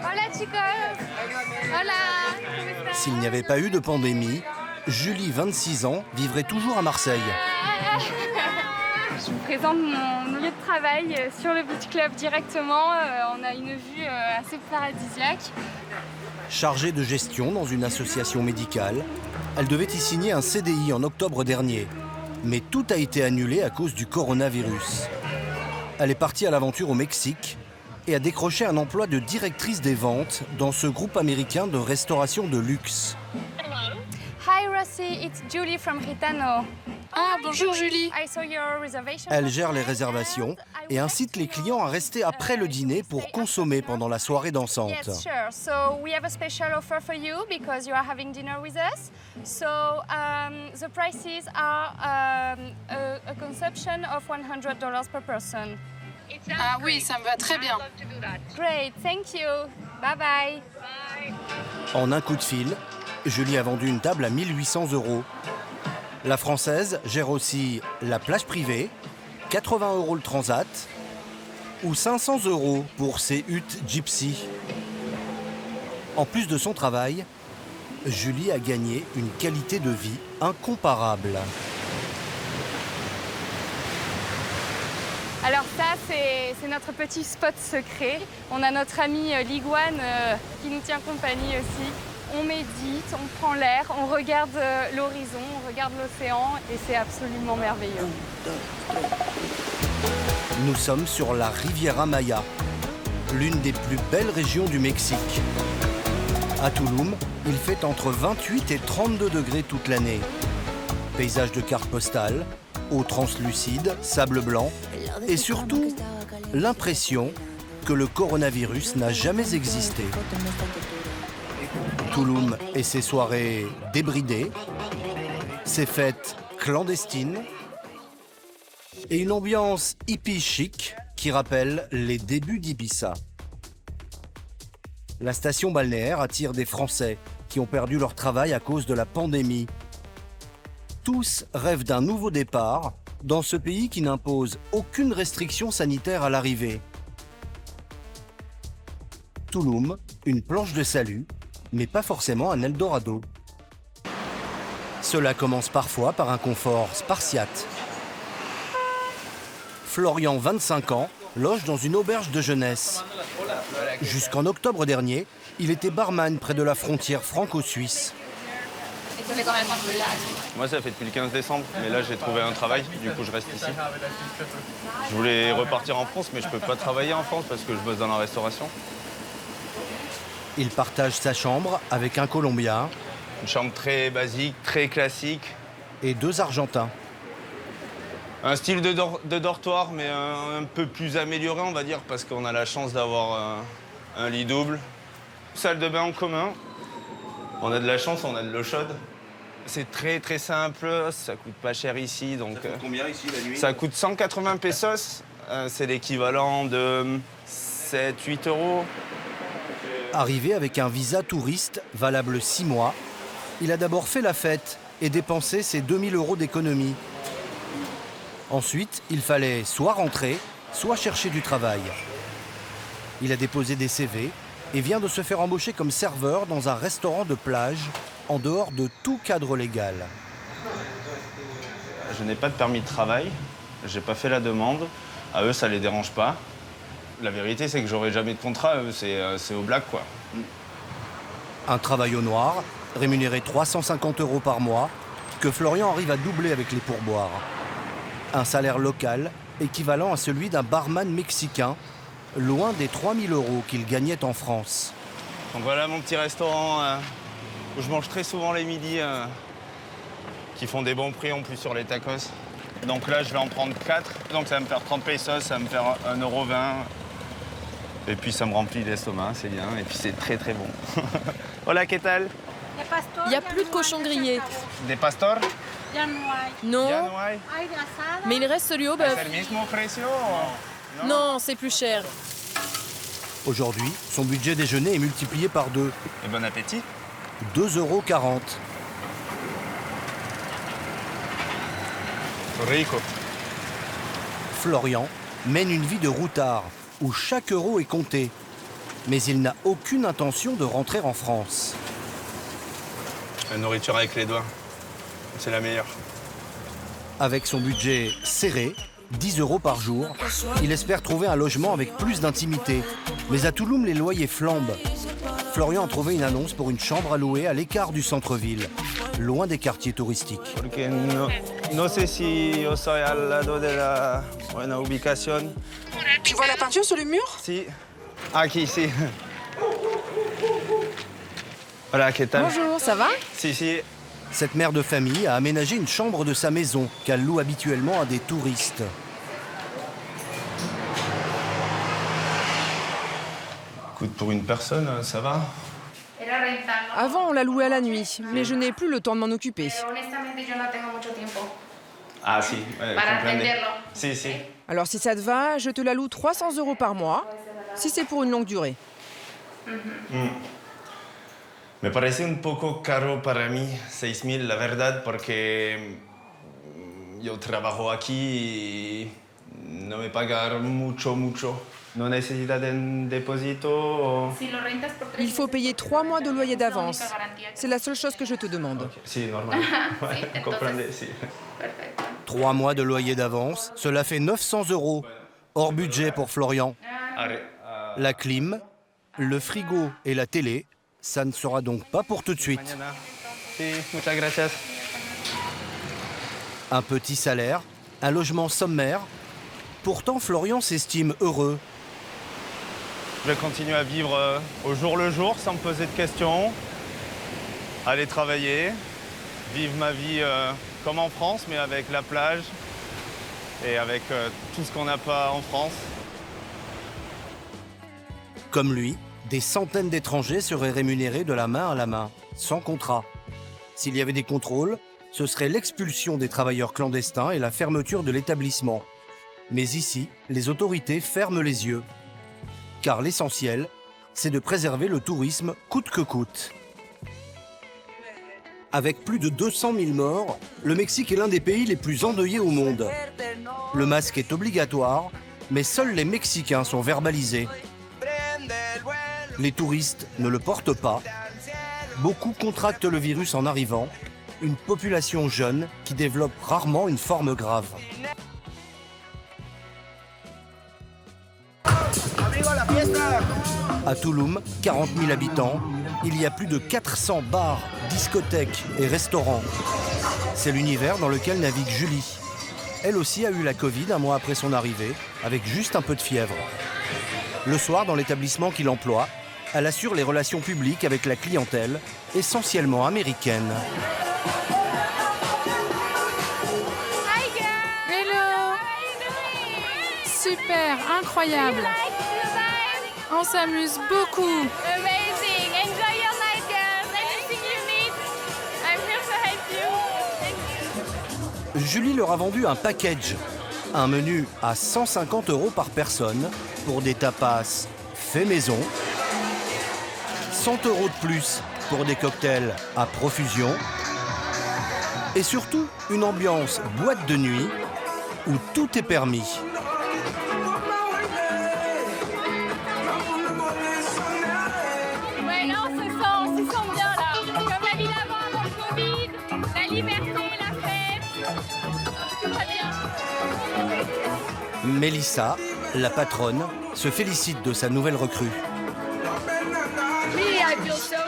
Hola chicos. Hola. S'il n'y avait pas eu de pandémie, Julie, 26 ans, vivrait toujours à Marseille. Je vous présente mon lieu de travail sur le Beach Club directement. On a une vue assez paradisiaque. Chargée de gestion dans une association médicale, elle devait y signer un CDI en octobre dernier. Mais tout a été annulé à cause du coronavirus. Elle est partie à l'aventure au Mexique et a décroché un emploi de directrice des ventes dans ce groupe américain de restauration de luxe. Hi Rossi, it's Julie from Gitano. Ah, bonjour Julie. I saw your reservation. Elle gère les réservations et incite les clients à rester après le dîner pour consommer pendant la soirée dansante. Yes, sure. So we have a special offer for you because you are having dinner with us. So the prices are a consumption of $100 per person. Ah oui, ça me va très bien. Great, thank you. Bye bye. En un coup de fil, Julie a vendu une table à 1 800 €. La Française gère aussi la plage privée, 80 € le transat ou 500 € pour ses huttes gypsy. En plus de son travail, Julie a gagné une qualité de vie incomparable. Alors ça, c'est notre petit spot secret. On a notre ami Liguane qui nous tient compagnie aussi. On médite, on prend l'air, on regarde l'horizon, on regarde l'océan et c'est absolument merveilleux. Nous sommes sur la Riviera Maya, l'une des plus belles régions du Mexique. À Tulum, il fait entre 28 et 32 degrés toute l'année. Paysage de carte postale, eau translucide, sable blanc et surtout l'impression que le coronavirus n'a jamais existé. Tulum et ses soirées débridées, ses fêtes clandestines et une ambiance hippie chic qui rappelle les débuts d'Ibiza. La station balnéaire attire des Français qui ont perdu leur travail à cause de la pandémie. Tous rêvent d'un nouveau départ dans ce pays qui n'impose aucune restriction sanitaire à l'arrivée. Tulum, une planche de salut, mais pas forcément un Eldorado. Cela commence parfois par un confort spartiate. Florian, 25 ans, loge dans une auberge de jeunesse. Jusqu'en octobre dernier, il était barman près de la frontière franco-suisse. Moi, ça fait depuis le 15 décembre, mais là, j'ai trouvé un travail, du coup, je reste ici. Je voulais repartir en France, mais je peux pas travailler en France parce que je bosse dans la restauration. Il partage sa chambre avec un Colombien Une chambre très basique, très classique. et 2 Argentins. Un style de dortoir, mais un peu plus amélioré, on va dire, parce qu'on a la chance d'avoir un lit double. Salle de bain en commun. On a de la chance, on a de l'eau chaude. C'est très très simple, ça coûte pas cher ici. Donc, Ça coûte combien ici la nuit? ça coûte 180 pesos, c'est l'équivalent de 7-8 €. Arrivé avec un visa touriste valable 6 mois, il a d'abord fait la fête et dépensé ses 2000 € d'économie. Ensuite, il fallait soit rentrer, soit chercher du travail. Il a déposé des CV et vient de se faire embaucher comme serveur dans un restaurant de plage en dehors de tout cadre légal. Je n'ai pas de permis de travail, j'ai pas fait la demande. À eux, ça les dérange pas. La vérité, c'est que j'aurai jamais de contrat. Eux, c'est au black, quoi. Un travail au noir, rémunéré 350 € par mois, que Florian arrive à doubler avec les pourboires. Un salaire local équivalent à celui d'un barman mexicain, loin des 3000 € qu'il gagnait en France. Donc voilà mon petit restaurant où je mange très souvent les midis, qui font des bons prix en plus sur les tacos. Donc là, je vais en prendre 4. Donc ça va me faire 30 pesos, ça va me faire 1,20 €. Et puis ça me remplit l'estomac, c'est bien. Et puis c'est très très bon. Hola, ¿qué tal? Il n'y a plus de cochon grillé. Des pastors? Non, Ya no hay. mais il reste celui au ¿Es bœuf. el mismo precio o...? Non, c'est plus cher. Aujourd'hui, son budget déjeuner est multiplié par 2, Et bon appétit. 2,40 €. Rico. Florian mène une vie de routard. où chaque euro est compté. Mais il n'a aucune intention de rentrer en France. La nourriture avec les doigts, c'est la meilleure. Avec son budget serré, 10 euros par jour, il espère trouver un logement avec plus d'intimité. Mais à Touloum, les loyers flambent. Florian a trouvé une annonce pour une chambre à louer à l'écart du centre-ville, loin des quartiers touristiques. No sé si yo soy al lado de la buena ubicación. Tu vois la peinture sur le mur? Si. Aquí, si. Hola, ¿qué tal? Bonjour, ça va? Si, si. Cette mère de famille a aménagé une chambre de sa maison qu'elle loue habituellement à des touristes. Écoute, pour une personne, ça va? Avant, on la louait à la nuit, mais je n'ai plus le temps de m'en occuper. Ah, si, comprende. Si, si. Alors si ça te va, je te la loue 300 euros par mois, si c'est pour une longue durée. Me parece un poco caro para mí, 6.000, la verdad, porque yo trabajo aquí y no me pagan mucho. ¿No necesitas un depósito? Il faut payer 3 mois de loyer d'avance. C'est la seule chose que je te demande. Okay. Si, normal. Comprende, si. 3 mois de loyer d'avance, cela fait 900 euros. Hors budget pour Florian. La clim, le frigo et la télé, ça ne sera donc pas pour tout de suite. Si, muchas gracias. Un petit salaire, un logement sommaire. Pourtant, Florian s'estime heureux. Je vais continuer à vivre au jour le jour, sans me poser de questions. Aller travailler, vivre ma vie comme en France, mais avec la plage et avec tout ce qu'on n'a pas en France. Comme lui, des centaines d'étrangers seraient rémunérés de la main à la main, sans contrat. S'il y avait des contrôles, ce serait l'expulsion des travailleurs clandestins et la fermeture de l'établissement. Mais ici, les autorités ferment les yeux. Car l'essentiel, c'est de préserver le tourisme coûte que coûte. Avec plus de 200 000 morts, le Mexique est l'un des pays les plus endeuillés au monde. Le masque est obligatoire, mais seuls les Mexicains sont verbalisés. Les touristes ne le portent pas. Beaucoup contractent le virus en arrivant. Une population jeune qui développe rarement une forme grave. À Touloum, 40 000 habitants, il y a plus de 400 bars, discothèques et restaurants. C'est l'univers dans lequel navigue Julie. Elle aussi a eu la Covid un mois après son arrivée, avec juste un peu de fièvre. Le soir, dans l'établissement qui l'emploie, elle assure les relations publiques avec la clientèle, essentiellement américaine. Hello! Super, incroyable! On s'amuse beaucoup! Amazing! Enjoy your night, girls! Anything you need, I'm here to help you. Julie leur a vendu un package, un menu à 150 euros par personne pour des tapas fait maison, 100 euros de plus pour des cocktails à profusion et surtout une ambiance boîte de nuit où tout est permis. Ouais, là on se sent bien là. Comme la ville avant le Covid, la liberté, la fête. Tout va bien. Mélissa, la patronne, se félicite de sa nouvelle recrue.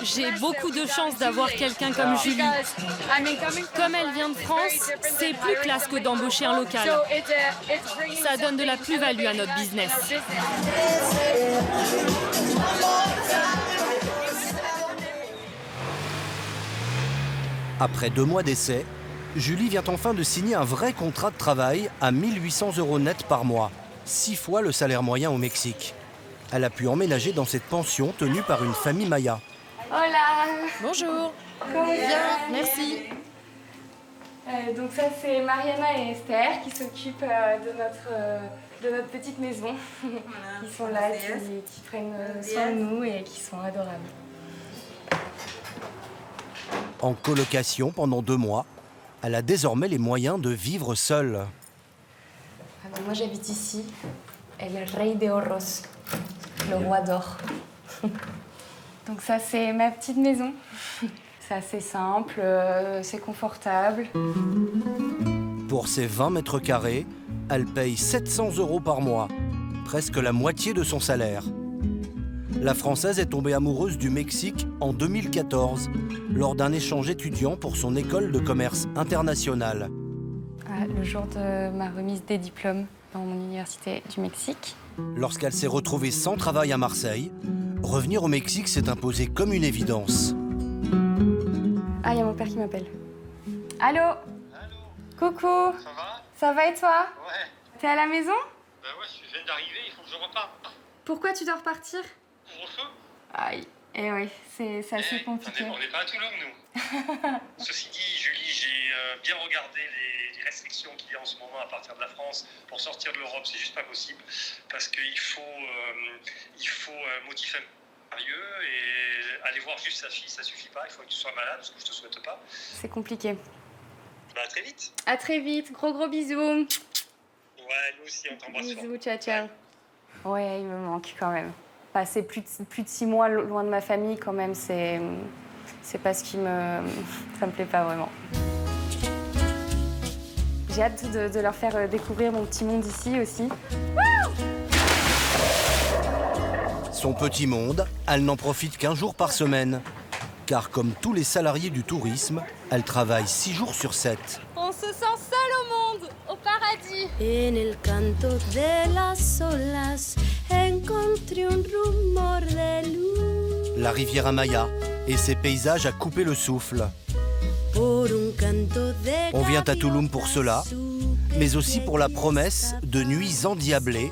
J'ai beaucoup de chance d'avoir quelqu'un comme Julie. Comme elle vient de France, c'est plus classe que d'embaucher un local. Ça donne de la plus-value à notre business. Après 2 mois d'essai, Julie vient enfin de signer un vrai contrat de travail à 1 800 euros net par mois, 6 fois le salaire moyen au Mexique. Elle a pu emménager dans cette pension tenue par une famille maya. Hola. Bonjour. Bien, merci. Donc ça c'est Mariana et Esther qui s'occupent de notre petite maison. Qui sont là, qui prennent soin de nous et qui sont adorables. En colocation pendant 2 mois, elle a désormais les moyens de vivre seule. Donc moi j'habite ici El rey de oros, le roi d'or. Donc ça, c'est ma petite maison. C'est assez simple, c'est confortable. Pour ses 20 mètres carrés, elle paye 700 € par mois, presque la moitié de son salaire. La Française est tombée amoureuse du Mexique en 2014, lors d'un échange étudiant pour son école de commerce international. Le jour de ma remise des diplômes dans mon université du Mexique. Lorsqu'elle s'est retrouvée sans travail à Marseille, revenir au Mexique s'est imposé comme une évidence. Ah, il y a mon père qui m'appelle. Allô? Allô? Coucou. Ça va? Ça va et toi? Ouais. T'es à la maison? Bah ouais, je viens d'arriver, il faut que je reparte. Pourquoi tu dois repartir? Couvre-feu? Aïe. Eh oui, c'est assez compliqué. On n'est pas à Toulon, nous. Ceci dit, Julie, j'ai bien regardé les restrictions qu'il y a en ce moment à partir de la France pour sortir de l'Europe. C'est juste pas possible parce qu'il faut un motif sérieux et aller voir juste sa fille, ça suffit pas. Il faut que tu sois malade, ce que je te souhaite pas. C'est compliqué. Bah, à très vite. À très vite. Gros bisous. Ouais, nous aussi, on t'embrasse. Bisous, ciao. Ouais, il me manque quand même. Passer plus de 6 mois loin de ma famille, quand même, c'est pas ce qui ça me plaît pas vraiment. J'ai hâte de leur faire découvrir mon petit monde ici aussi. Son petit monde, elle n'en profite qu'1 jour par semaine. Car comme tous les salariés du tourisme, elle travaille 6 jours sur 7. On se sent seul au monde, au paradis. En el canto de las olas encontré un rumor de luz. La rivière Amaya et ses paysages à couper le souffle. On vient à Tulum pour cela, mais aussi pour la promesse de nuits endiablées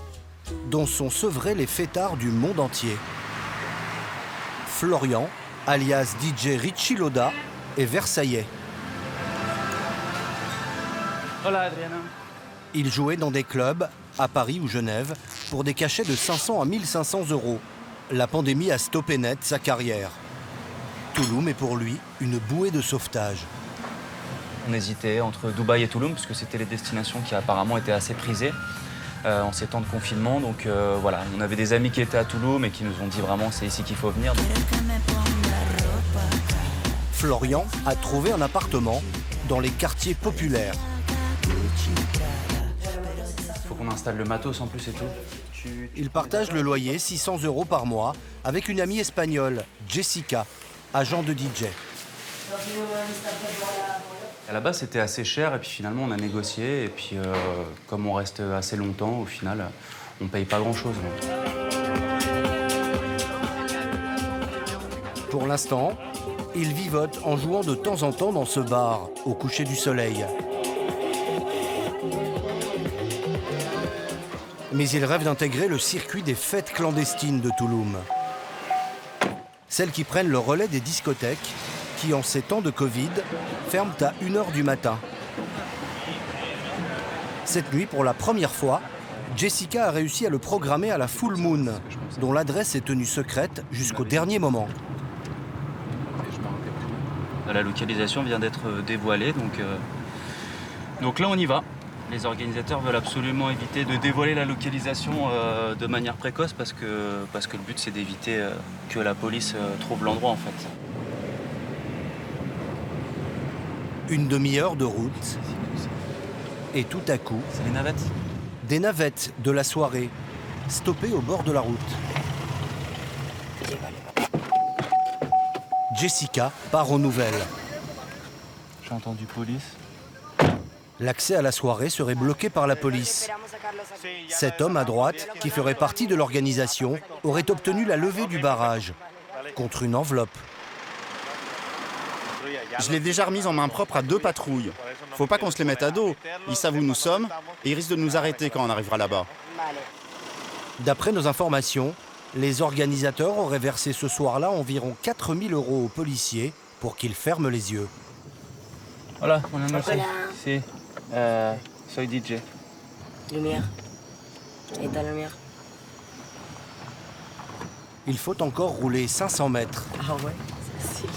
dont sont sevrés les fêtards du monde entier. Florian, alias DJ Richie Loda, est versaillais. Hola Adriana. Il jouait dans des clubs, à Paris ou Genève, pour des cachets de 500 à 1500 €. La pandémie a stoppé net sa carrière. Tulum est pour lui une bouée de sauvetage. On hésitait entre Dubaï et Tulum, puisque c'était les destinations qui apparemment étaient assez prisées en ces temps de confinement. Donc voilà, on avait des amis qui étaient à Tulum et qui nous ont dit vraiment c'est ici qu'il faut venir. Florian a trouvé un appartement dans les quartiers populaires. Il faut qu'on installe le matos en plus et tout. Il partage le loyer 600 € par mois avec une amie espagnole, Jessica, agent de DJ. À la base, c'était assez cher et puis finalement, on a négocié. Et puis, comme on reste assez longtemps, au final, on paye pas grand-chose. Pour l'instant, il vivote en jouant de temps en temps dans ce bar au coucher du soleil. Mais il rêve d'intégrer le circuit des fêtes clandestines de Tulum. Celles qui prennent le relais des discothèques qui, en ces temps de Covid, ferment à 1 h du matin. Cette nuit, pour la première fois, Jessica a réussi à le programmer à la Full Moon, dont l'adresse est tenue secrète jusqu'au dernier moment. La localisation vient d'être dévoilée, donc là, on y va. Les organisateurs veulent absolument éviter de dévoiler la localisation de manière précoce parce que le but, c'est d'éviter que la police trouve l'endroit, en fait. Une demi-heure de route, et tout à coup, C'est les navettes. des navettes de la soirée, stoppées au bord de la route. Jessica part aux nouvelles. J'ai entendu police. L'accès à la soirée serait bloqué par la police. Cet homme à droite, qui ferait partie de l'organisation, aurait obtenu la levée du barrage, contre une enveloppe. Je l'ai déjà remise en main propre à 2 patrouilles. Faut pas qu'on se les mette à dos. Ils savent où nous sommes et ils risquent de nous arrêter quand on arrivera là-bas. D'après nos informations, les organisateurs auraient versé ce soir-là environ 4 000 € aux policiers pour qu'ils ferment les yeux. Hola, buenas noches. Sí, soy DJ. Lumière. Et ta lumière. Il faut encore rouler 500 mètres. Ah ouais, c'est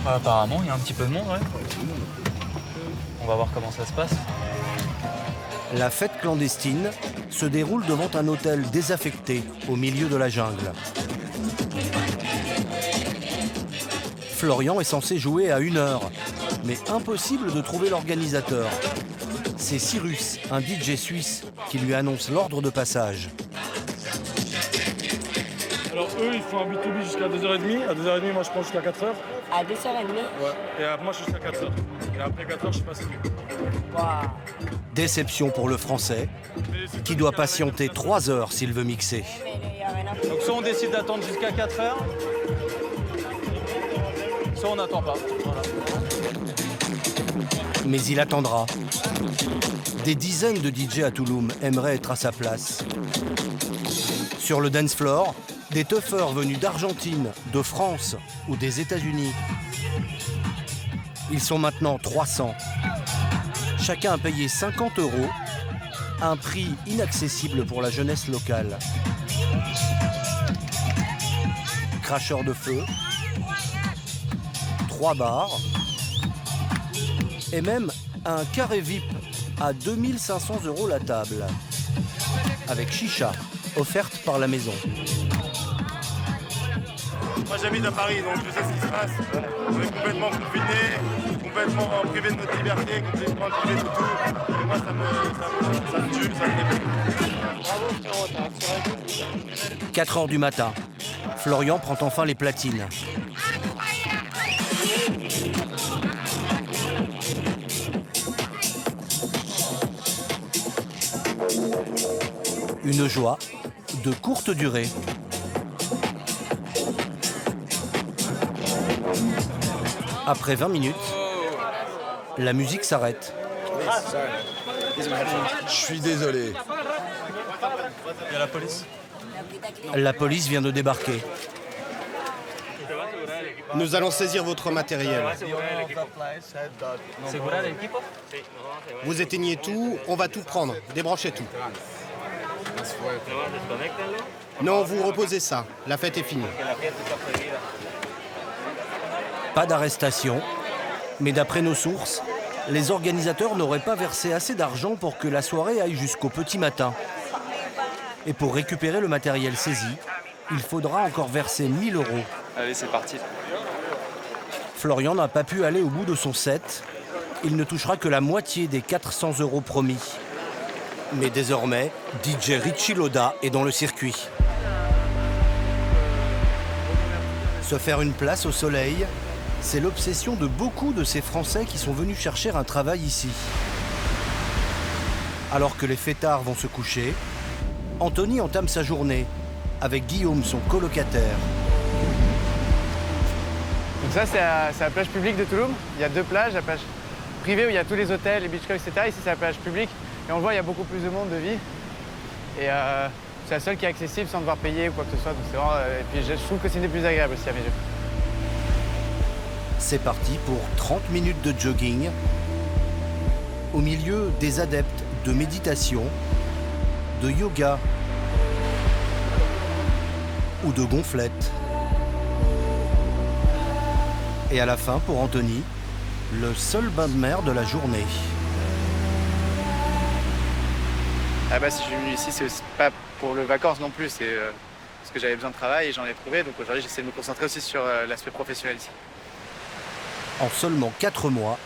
Apparemment, il y a un petit peu de monde, ouais. On va voir comment ça se passe. La fête clandestine se déroule devant un hôtel désaffecté au milieu de la jungle. Florian est censé jouer à 1h, mais impossible de trouver l'organisateur. C'est Cyrus, un DJ suisse, qui lui annonce l'ordre de passage. Alors eux, ils font un B2B jusqu'à 2h30. À 2h30, moi je pense jusqu'à 4h. À 2h30. Ouais. Et moi je suis jusqu'à 4h. Et après 4h, je sais pas si. Wow. Déception pour le Français, qui doit patienter 3 heures s'il veut mixer. Donc soit on décide d'attendre jusqu'à 4h, soit on n'attend pas. Voilà. Mais il attendra. Des dizaines de DJ à Touloum aimeraient être à sa place. Sur le dance floor, des tuffers venus d'Argentine, de France ou des États-Unis. Ils sont maintenant 300. Chacun a payé 50 €, un prix inaccessible pour la jeunesse locale. Cracheurs de feu, 3 bars et même un carré VIP à 2500 € la table, avec chicha offerte par la maison. Moi j'habite à Paris, donc je sais ce qui se passe. On est complètement confinés, complètement privés de notre liberté, complètement privés de tout. Et moi ça me tue, ça me déprime. Bravo frérot, t'as assuré. 4 h du matin, Florian prend enfin les platines. Une joie de courte durée. Après 20 minutes, la musique s'arrête. Je suis désolé. Il y a la police. La police vient de débarquer. Nous allons saisir votre matériel. Vous éteignez tout, on va tout prendre. Débranchez tout. Non, vous reposez ça. La fête est finie. Pas d'arrestation, mais d'après nos sources, les organisateurs n'auraient pas versé assez d'argent pour que la soirée aille jusqu'au petit matin. Et pour récupérer le matériel saisi, il faudra encore verser 1 000 €. Allez, c'est parti. Florian n'a pas pu aller au bout de son set. Il ne touchera que la moitié des 400 € promis. Mais désormais, DJ Richie Loda est dans le circuit. Se faire une place au soleil, c'est l'obsession de beaucoup de ces Français qui sont venus chercher un travail ici. Alors que les fêtards vont se coucher, Anthony entame sa journée avec Guillaume, son colocataire. Donc ça, c'est la plage publique de Touloum. Il y a 2 plages, la plage privée où il y a tous les hôtels, les beach clubs, etc. Ici, c'est la plage publique. Et on le voit, il y a beaucoup plus de monde, de vie. Et c'est la seule qui est accessible sans devoir payer ou quoi que ce soit. Donc c'est vraiment, et puis je trouve que c'est une des plus agréables aussi à mes yeux. C'est parti pour 30 minutes de jogging au milieu des adeptes de méditation, de yoga ou de gonflette. Et à la fin, pour Anthony, le seul bain de mer de la journée. Ah bah si je suis venu ici, c'est pas pour le vacances non plus, c'est parce que j'avais besoin de travail et j'en ai trouvé. Donc aujourd'hui, j'essaie de me concentrer aussi sur l'aspect professionnel ici. En seulement 4 mois,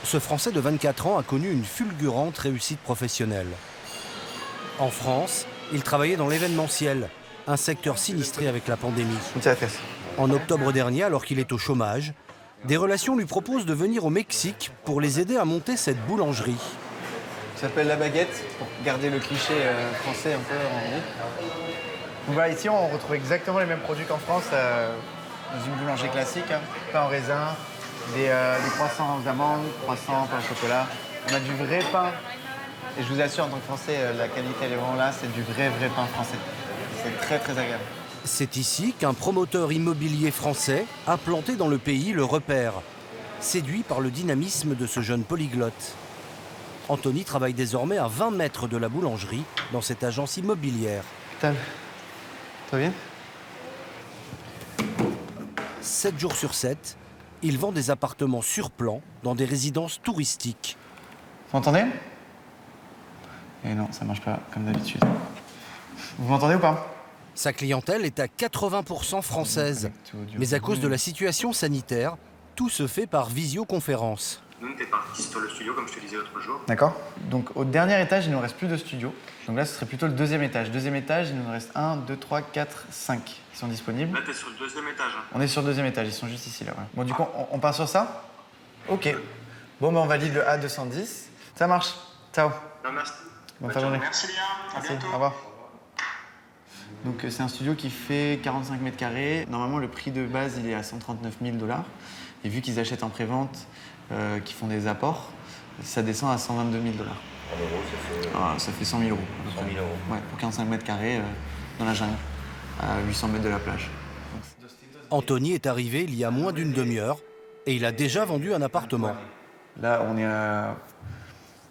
ce Français de 24 ans a connu une fulgurante réussite professionnelle. En France, il travaillait dans l'événementiel, un secteur sinistré avec la pandémie. En octobre dernier, alors qu'il est au chômage, des relations lui proposent de venir au Mexique pour les aider à monter cette boulangerie. Ça s'appelle la baguette, pour garder le cliché français un peu en vie. Donc voilà, ici on retrouve exactement les mêmes produits qu'en France, dans une boulangerie classique, hein. Pain au raisin, des croissants aux amandes, croissants, pain au chocolat. On a du vrai pain. Et je vous assure, en tant que Français, la qualité elle est vraiment là, c'est du vrai pain français. C'est très très agréable. C'est ici qu'un promoteur immobilier français a planté dans le pays le repère, séduit par le dynamisme de ce jeune polyglotte. Anthony travaille désormais à 20 mètres de la boulangerie dans cette agence immobilière. Putain, ça va bien ? 7 jours sur 7, il vend des appartements sur plan dans des résidences touristiques. Vous m'entendez ? Et non, ça marche pas comme d'habitude. Vous m'entendez ou pas? Sa clientèle est à 80% française. Mais à cause de la situation sanitaire, tout se fait par visioconférence. Nous, on était partis sur le studio, comme je te disais l'autre jour. D'accord. Donc au dernier étage, il ne nous reste plus de studio. Donc là, ce serait plutôt le deuxième étage. Deuxième étage, il nous reste 1, 2, 3, 4, 5 qui sont disponibles. Là, t'es sur le deuxième étage. Hein. On est sur le deuxième étage, ils sont juste ici, là. Ouais. Bon, du coup, on part sur ça? Ok. Bon, ben on valide le A210. Ça marche. Ciao. Non, merci. Bonne journée. Merci, Léa. À bientôt. Au revoir. Donc c'est un studio qui fait 45 mètres carrés. Normalement, le prix de base, il est à 139 000 $. Et vu qu'ils achètent en prévente, qu'ils font des apports, ça descend à 122 000 $. En euros, ça fait... Ça fait 100 000 €. 100 000 €. Ouais, pour 45 mètres carrés dans la jungle, à 800 mètres de la plage. Anthony est arrivé il y a moins d'une demi-heure et il a déjà vendu un appartement. Là, on est à,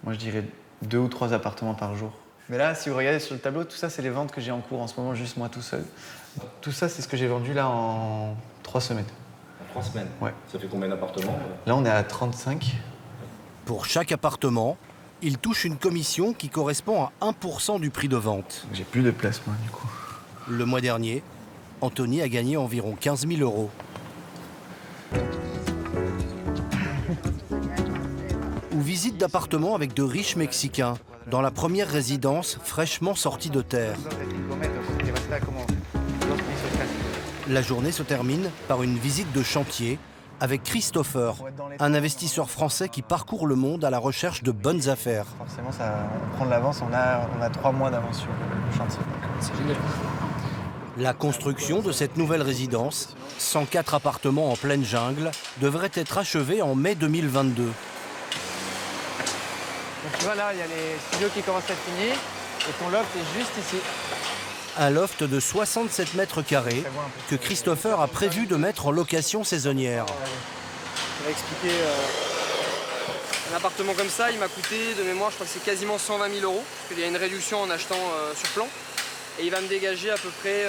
moi je dirais, 2 ou 3 appartements par jour. Mais là, si vous regardez sur le tableau, tout ça, c'est les ventes que j'ai en cours en ce moment, juste moi tout seul. Tout ça, c'est ce que j'ai vendu là en 3 semaines. En 3 semaines? Ouais. Ça fait combien d'appartements? Là, on est à 35. Pour chaque appartement, il touche une commission qui correspond à 1% du prix de vente. J'ai plus de place, moi, du coup. Le mois dernier, Anthony a gagné environ 15 000 €. Ou visite d'appartements avec de riches Mexicains, dans la première résidence fraîchement sortie de terre. La journée se termine par une visite de chantier avec Christopher, un investisseur français qui parcourt le monde à la recherche de bonnes affaires. Forcément, on prend de l'avance, on a 3 mois d'avance sur le chantier. C'est génial. La construction de cette nouvelle résidence, 104 appartements en pleine jungle, devrait être achevée en mai 2022. Donc tu vois là, il y a les studios qui commencent à être finis et ton loft est juste ici. Un loft de 67 mètres carrés que Christopher a prévu de mettre en location saisonnière. On va expliquer. Un appartement comme ça, il m'a coûté, de mémoire, je crois que c'est quasiment 120 000 €, parce qu'il y a une réduction en achetant sur plan. Et il va me dégager à peu près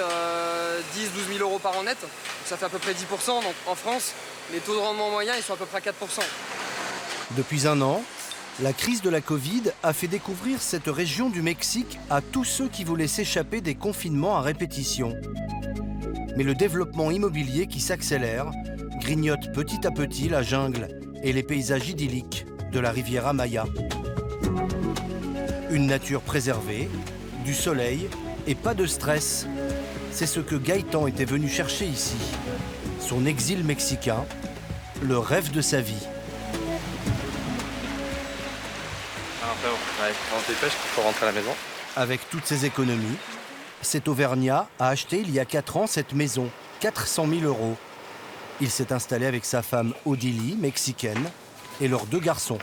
10-12 000 € par an net. Donc ça fait à peu près 10%. Donc en France, les taux de rendement moyens, ils sont à peu près à 4%. Depuis un an, la crise de la Covid a fait découvrir cette région du Mexique à tous ceux qui voulaient s'échapper des confinements à répétition. Mais le développement immobilier qui s'accélère grignote petit à petit la jungle et les paysages idylliques de la Riviera Maya. Une nature préservée, du soleil et pas de stress. C'est ce que Gaëtan était venu chercher ici. Son exil mexicain, le rêve de sa vie. On dépêche qu'il faut rentrer à la maison. Avec toutes ses économies, cet Auvergnat a acheté il y a 4 ans cette maison, 400 000 €. Il s'est installé avec sa femme Odili, mexicaine, et leurs 2 garçons.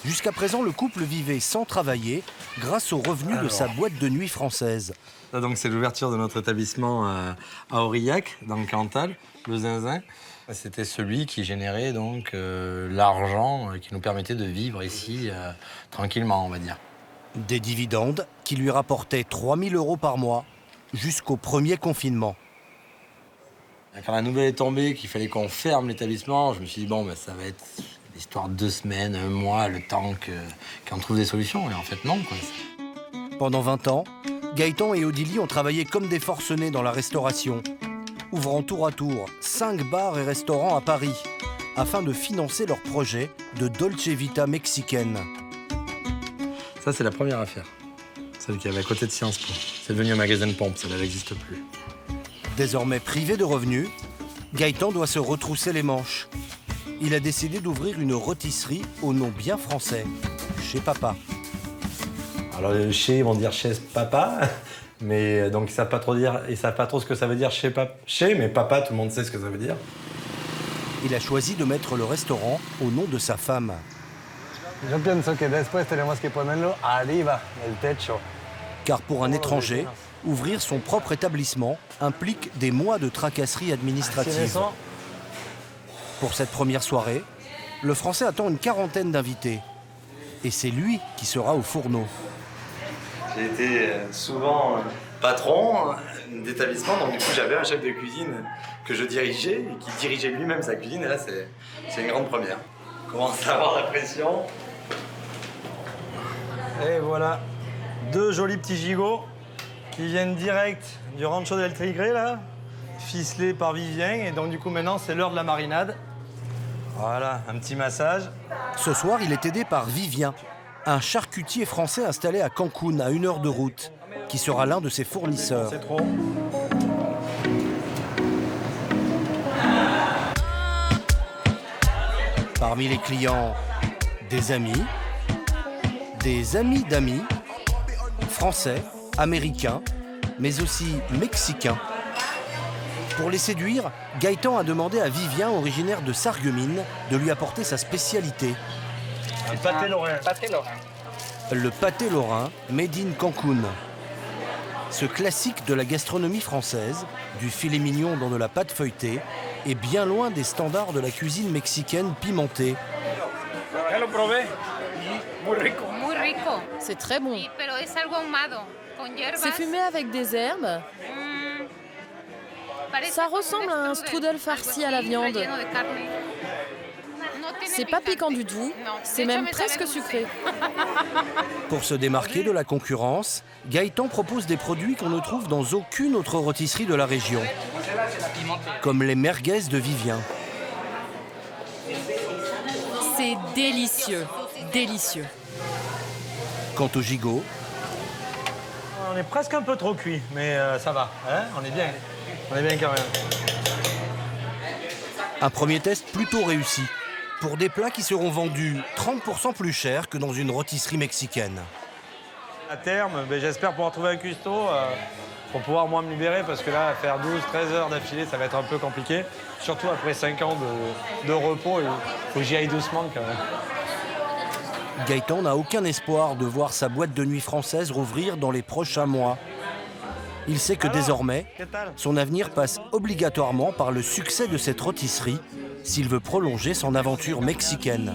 Jusqu'à présent, le couple vivait sans travailler grâce aux revenus de sa boîte de nuit française. Ça, donc, c'est l'ouverture de notre établissement à Aurillac, dans le Cantal, le Zinzin. C'était celui qui générait donc l'argent qui nous permettait de vivre ici tranquillement, on va dire. Des dividendes qui lui rapportaient 3 000 € par mois jusqu'au premier confinement. Quand la nouvelle est tombée qu'il fallait qu'on ferme l'établissement, je me suis dit bon, ben, ça va être l'histoire de 2 semaines, 1 mois, le temps qu'on trouve des solutions. Et en fait, non, quoi. Pendant 20 ans, Gaëtan et Odili ont travaillé comme des forcenés dans la restauration, ouvrant tour à tour 5 bars et restaurants à Paris, afin de financer leur projet de Dolce Vita mexicaine. Ça, c'est la première affaire. Celle qui avait à côté de Sciences Po. C'est devenu un magasin de pompes, celle-là n'existe plus. Désormais privé de revenus, Gaëtan doit se retrousser les manches. Il a décidé d'ouvrir une rôtisserie au nom bien français, Chez Papa. Alors, chez, ils vont dire chez papa. Mais donc ils savent pas trop ce que ça veut dire chez, mais papa, tout le monde sait ce que ça veut dire. Il a choisi de mettre le restaurant au nom de sa femme. Je pense que después tenemos que ponerlo arriba del techo. Car pour un étranger, ouvrir son propre établissement implique des mois de tracasseries administratives. Pour cette première soirée, le Français attend une 40aine d'invités. Et c'est lui qui sera au fourneau. J'ai été souvent patron d'établissement, donc du coup j'avais un chef de cuisine que je dirigeais et qui dirigeait lui-même sa cuisine, et là c'est une grande première. On commence à avoir la pression. Et voilà, 2 jolis petits gigots qui viennent direct du Rancho del Tigre, là, ficelés par Vivien. Et donc, du coup, maintenant, c'est l'heure de la marinade. Voilà, un petit massage. Ce soir, il est aidé par Vivien, un charcutier français installé à Cancun, à 1 heure de route, qui sera l'un de ses fournisseurs. C'est trop. Parmi les clients, des amis d'amis, français, américains, mais aussi mexicains. Pour les séduire, Gaëtan a demandé à Vivien, originaire de Sarreguemines, de lui apporter sa spécialité. Un pâté lorrain. Le pâté lorrain, made in Cancun. Ce classique de la gastronomie française, du filet mignon dans de la pâte feuilletée, est bien loin des standards de la cuisine mexicaine pimentée. C'est très bon. C'est fumé avec des herbes. Ça ressemble à un strudel farci à la viande. C'est pas piquant du tout, c'est même presque sucré. Pour se démarquer de la concurrence, Gaëtan propose des produits qu'on ne trouve dans aucune autre rôtisserie de la région, comme les merguez de Vivien. C'est délicieux, délicieux. Quant au gigot, On est presque un peu trop cuit, mais ça va. Hein, on est bien quand même. un premier test plutôt réussi, pour des plats qui seront vendus 30% plus cher que dans une rôtisserie mexicaine. À terme, j'espère pouvoir trouver un cuistot pour pouvoir moi me libérer, parce que là, faire 12-13 heures d'affilée, ça va être un peu compliqué. Surtout après 5 ans de repos, il faut que j'y aille doucement quand même. Gaëtan n'a aucun espoir de voir sa boîte de nuit française rouvrir dans les prochains mois. Il sait que désormais, son avenir passe obligatoirement par le succès de cette rôtisserie s'il veut prolonger son aventure mexicaine.